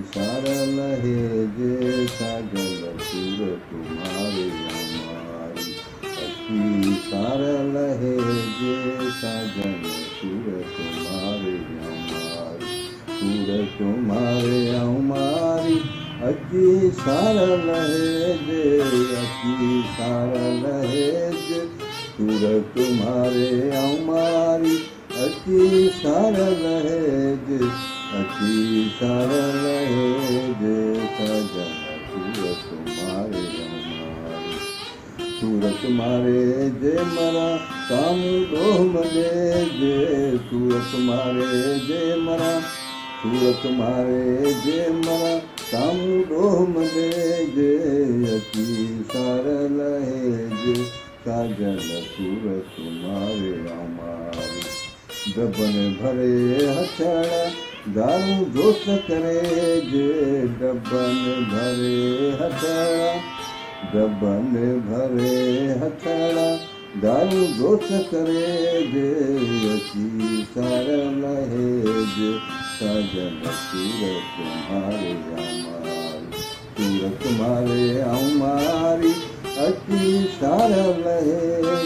सारा लहे जे साजन सूर तुम्हारे हमारी, सारा लहे जे साजन सूर तुम्हारे हमारी, सूर तुम्हारे हमारी, अकी सारा लहे जे, अकी सारा लहे जे सूर तुम्हारे हमारी, अकी सारा लहे जे, अकी सारा लहे जे सजन सूरत तुम्हारे हमारी, सूरत मारे जे मरा काम डोम दे जे, सूरत मारे जे मरा, सूरत मारे जे मरा काम डोम दे जे, अकी सारा लहे जे सजन सूरत तुम्हारे हमारी, दबन भरे हथड़ा दारू जोश करे जे, दबन भरे हथड़ा, दबन भरे हथड़ा दारू जोश करे जे, अकी सारा लहे जे सजन सूरत तुम्हारे हमारी, सूरत तुम्हारे हमारी, अकी सारा लहे